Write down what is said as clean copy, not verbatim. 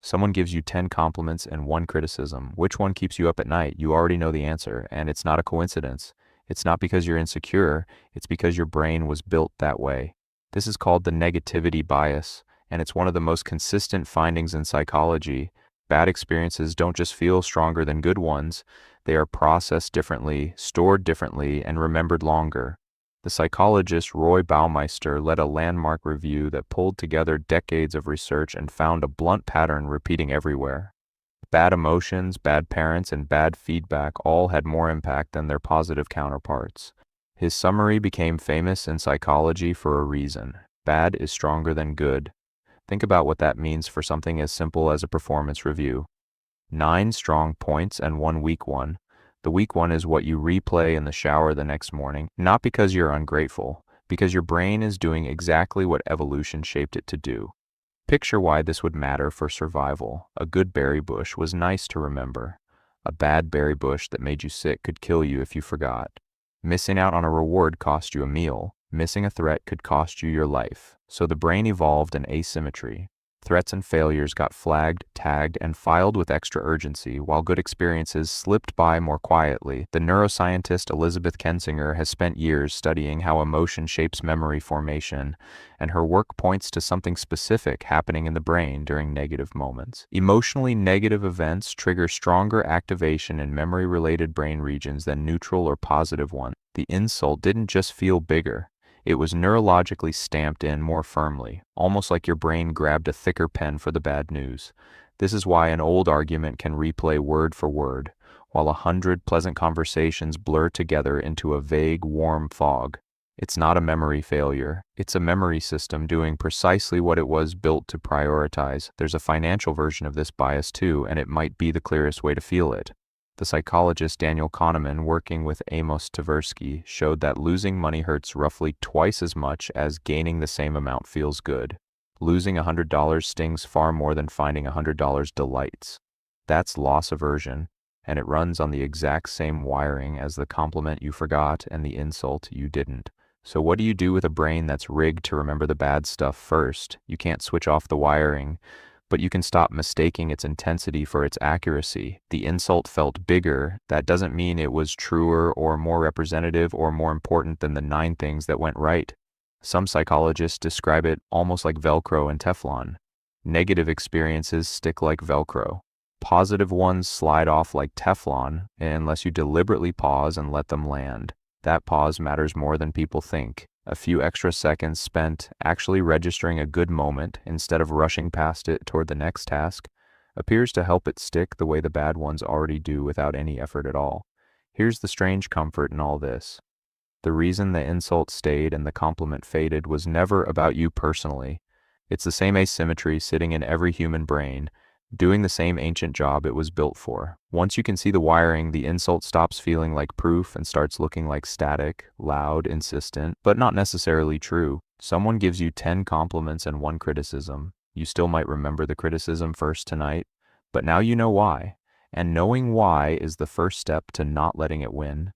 Someone gives you 10 compliments and 1 criticism. Which one keeps you up at night? You already know the answer, and it's not a coincidence. It's not because you're insecure, it's because your brain was built that way. This is called the negativity bias, and it's one of the most consistent findings in psychology. Bad experiences don't just feel stronger than good ones, they are processed differently, stored differently, and remembered longer. The psychologist Roy Baumeister led a landmark review that pulled together decades of research and found a blunt pattern repeating everywhere. Bad emotions, bad parents, and bad feedback all had more impact than their positive counterparts. His summary became famous in psychology for a reason. Bad is stronger than good. Think about what that means for something as simple as a performance review. 9 strong points and 1 weak one. The weak one is what you replay in the shower the next morning, not because you're ungrateful, because your brain is doing exactly what evolution shaped it to do. Picture why this would matter for survival. A good berry bush was nice to remember. A bad berry bush that made you sick could kill you if you forgot. Missing out on a reward cost you a meal. Missing a threat could cost you your life. So the brain evolved an asymmetry. Threats and failures got flagged, tagged, and filed with extra urgency, while good experiences slipped by more quietly. The neuroscientist Elizabeth Kensinger has spent years studying how emotion shapes memory formation, and her work points to something specific happening in the brain during negative moments. Emotionally negative events trigger stronger activation in memory-related brain regions than neutral or positive ones. The insult didn't just feel bigger. It was neurologically stamped in more firmly, almost like your brain grabbed a thicker pen for the bad news. This is why an old argument can replay word for word, while 100 pleasant conversations blur together into a vague, warm fog. It's not a memory failure. It's a memory system doing precisely what it was built to prioritize. There's a financial version of this bias too, and it might be the clearest way to feel it. The psychologist Daniel Kahneman, working with Amos Tversky, showed that losing money hurts roughly twice as much as gaining the same amount feels good. Losing $100 stings far more than finding $100 delights. That's loss aversion, and it runs on the exact same wiring as the compliment you forgot and the insult you didn't. So what do you do with a brain that's rigged to remember the bad stuff first? You can't switch off the wiring, but you can stop mistaking its intensity for its accuracy. The insult felt bigger. That doesn't mean it was truer or more representative or more important than the 9 things that went right. Some psychologists describe it almost like Velcro and Teflon. Negative experiences stick like Velcro. Positive ones slide off like Teflon unless you deliberately pause and let them land. That pause matters more than people think. A few extra seconds spent actually registering a good moment instead of rushing past it toward the next task appears to help it stick the way the bad ones already do without any effort at all. Here's the strange comfort in all this. The reason the insult stayed and the compliment faded was never about you personally. It's the same asymmetry sitting in every human brain, doing the same ancient job it was built for. Once you can see the wiring, the insult stops feeling like proof and starts looking like static, loud, insistent, but not necessarily true. Someone gives you 10 compliments and 1 criticism. You still might remember the criticism first tonight, but now you know why. And knowing why is the first step to not letting it win.